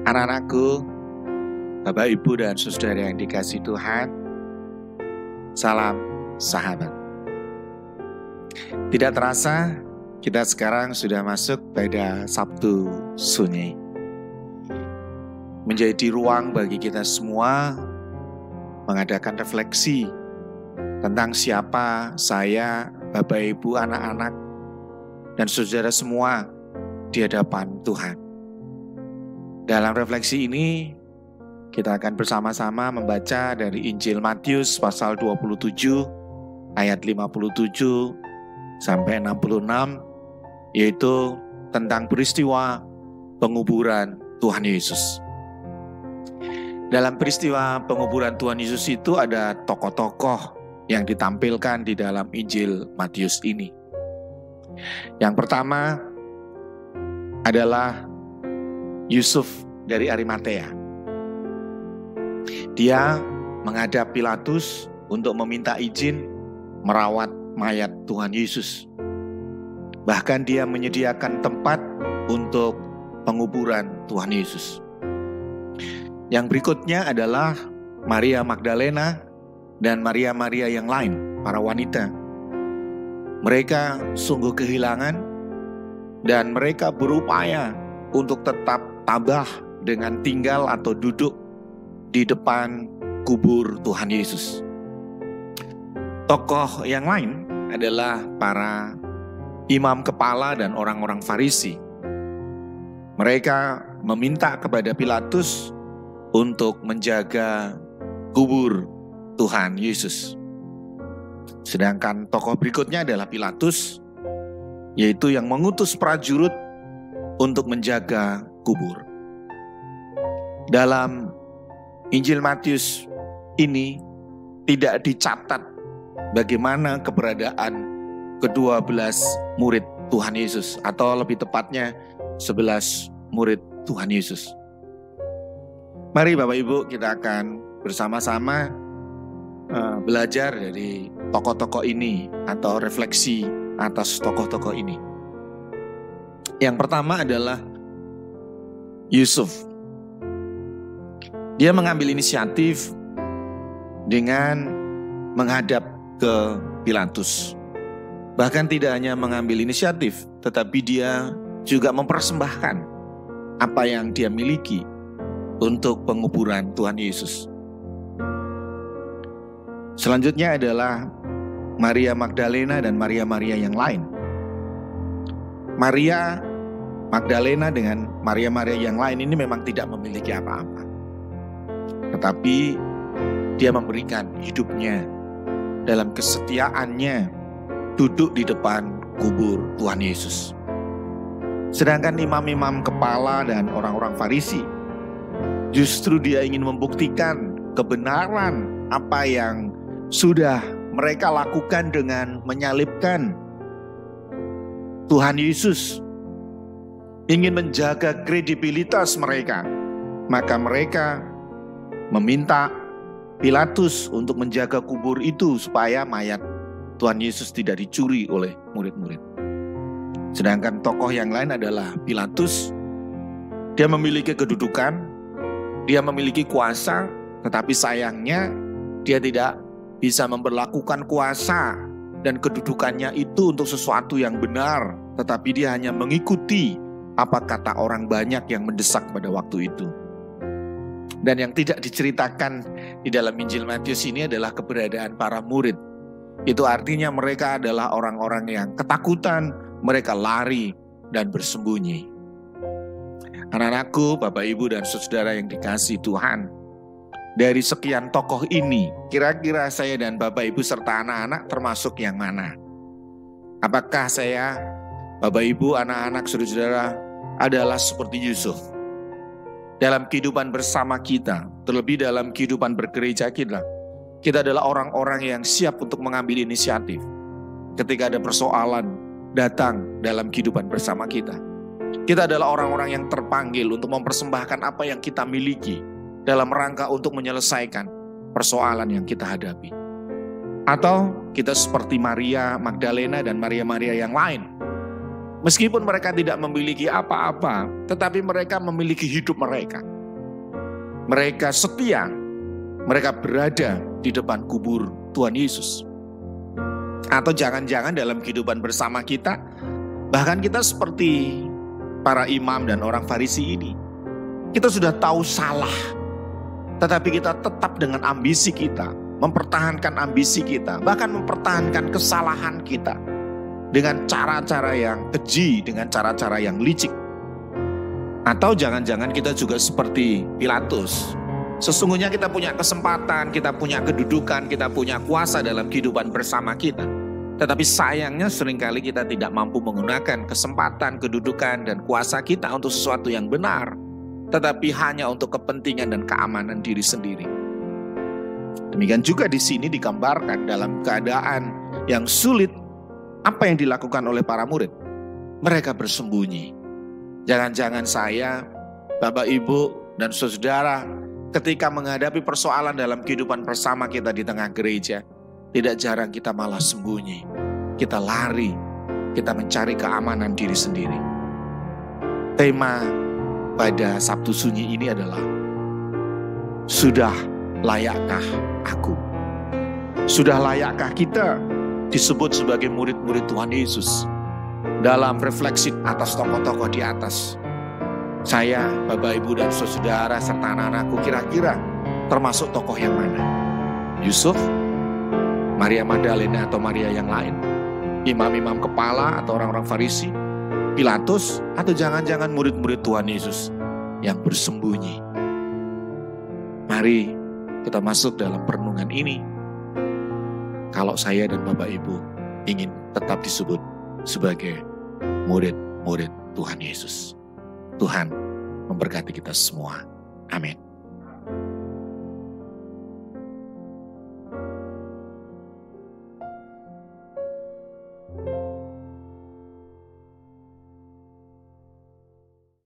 Anak-anakku, Bapak, Ibu, dan Saudara yang dikasihi Tuhan, salam sahabat. Tidak terasa, kita sekarang sudah masuk pada Sabtu Sunyi. Menjadi ruang bagi kita semua mengadakan refleksi tentang siapa saya, Bapak, Ibu, anak-anak, dan saudara semua di hadapan Tuhan. Dalam refleksi ini, kita akan bersama-sama membaca dari Injil Matius pasal 27 ayat 57 sampai 66, yaitu tentang peristiwa penguburan Tuhan Yesus. Dalam peristiwa penguburan Tuhan Yesus itu ada tokoh-tokoh yang ditampilkan di dalam Injil Matius ini. Yang pertama adalah Yusuf dari Arimatea. Dia menghadap Pilatus untuk meminta izin merawat mayat Tuhan Yesus. Bahkan dia menyediakan tempat untuk penguburan Tuhan Yesus. Yang berikutnya adalah Maria Magdalena dan Maria-Maria yang lain, para wanita. Mereka sungguh kehilangan dan mereka berupaya untuk tetap tabah dengan tinggal atau duduk di depan kubur Tuhan Yesus. Tokoh yang lain adalah para imam kepala dan orang-orang Farisi. Mereka meminta kepada Pilatus untuk menjaga kubur Tuhan Yesus. Sedangkan tokoh berikutnya adalah Pilatus, yaitu yang mengutus prajurit untuk menjaga kubur. Dalam Injil Matius ini tidak dicatat bagaimana keberadaan ke-12 murid Tuhan Yesus, atau lebih tepatnya 11 murid Tuhan Yesus. Mari Bapak Ibu, kita akan bersama-sama belajar dari tokoh-tokoh ini atau refleksi atas tokoh-tokoh ini. Yang pertama adalah Yusuf. Dia mengambil inisiatif dengan menghadap ke Pilatus. Bahkan tidak hanya mengambil inisiatif, tetapi dia juga mempersembahkan apa yang dia miliki untuk penguburan Tuhan Yesus. Selanjutnya adalah Maria Magdalena dan Maria-Maria yang lain. Maria Magdalena dengan Maria-Maria yang lain ini memang tidak memiliki apa-apa. Tetapi dia memberikan hidupnya dalam kesetiaannya duduk di depan kubur Tuhan Yesus. Sedangkan imam-imam kepala dan orang-orang Farisi, justru dia ingin membuktikan kebenaran apa yang sudah mereka lakukan dengan menyalibkan Tuhan Yesus. Ingin menjaga kredibilitas mereka, maka mereka meminta Pilatus untuk menjaga kubur itu supaya mayat Tuhan Yesus tidak dicuri oleh murid-murid. Sedangkan tokoh yang lain adalah Pilatus. Dia memiliki kedudukan, dia memiliki kuasa, tetapi sayangnya dia tidak bisa memperlakukan kuasa dan kedudukannya itu untuk sesuatu yang benar, tetapi dia hanya mengikuti apa kata orang banyak yang mendesak pada waktu itu. Dan yang tidak diceritakan di dalam Injil Matius ini adalah keberadaan para murid. Itu artinya mereka adalah orang-orang yang ketakutan, mereka lari dan bersembunyi. Anak-anakku, Bapak, Ibu, dan saudara yang dikasihi Tuhan, dari sekian tokoh ini, kira-kira saya dan Bapak, Ibu, serta anak-anak termasuk yang mana? Apakah saya, Bapak, Ibu, anak-anak, saudara-saudara adalah seperti Yusuf? Dalam kehidupan bersama kita, terlebih dalam kehidupan bergereja kita adalah orang-orang yang siap untuk mengambil inisiatif ketika ada persoalan datang dalam kehidupan bersama kita. Kita adalah orang-orang yang terpanggil untuk mempersembahkan apa yang kita miliki dalam rangka untuk menyelesaikan persoalan yang kita hadapi. Atau kita seperti Maria Magdalena dan Maria-Maria yang lain. Meskipun mereka tidak memiliki apa-apa, tetapi mereka memiliki hidup mereka. Mereka setia, mereka berada di depan kubur Tuhan Yesus. Atau jangan-jangan dalam kehidupan bersama kita, bahkan kita seperti para imam dan orang Farisi ini. Kita sudah tahu salah, tetapi kita tetap dengan ambisi kita, mempertahankan ambisi kita, bahkan mempertahankan kesalahan kita dengan cara-cara yang keji, dengan cara-cara yang licik. Atau jangan-jangan kita juga seperti Pilatus. Sesungguhnya kita punya kesempatan, kita punya kedudukan, kita punya kuasa dalam kehidupan bersama kita. Tetapi sayangnya seringkali kita tidak mampu menggunakan kesempatan, kedudukan, dan kuasa kita untuk sesuatu yang benar. Tetapi hanya untuk kepentingan dan keamanan diri sendiri. Demikian juga di sini digambarkan dalam keadaan yang sulit, apa yang dilakukan oleh para murid. Mereka bersembunyi. Jangan-jangan saya, Bapak, Ibu, dan saudara, ketika menghadapi persoalan dalam kehidupan bersama kita di tengah gereja, tidak jarang kita malah sembunyi. Kita lari, kita mencari keamanan diri sendiri. Tema pada Sabtu Sunyi ini adalah, sudah layakkah aku? Sudah layakkah kita disebut sebagai murid-murid Tuhan Yesus? Dalam refleksi atas tokoh-tokoh di atas, saya, Bapak, Ibu, dan saudara, serta anak-anakku kira-kira termasuk tokoh yang mana? Yusuf, Maria Magdalena atau Maria yang lain? Imam-imam kepala atau orang-orang Farisi? Pilatus atau jangan-jangan murid-murid Tuhan Yesus yang bersembunyi? Mari kita masuk dalam perenungan ini. Kalau saya dan Bapak Ibu ingin tetap disebut sebagai murid-murid Tuhan Yesus. Tuhan memberkati kita semua. Amin.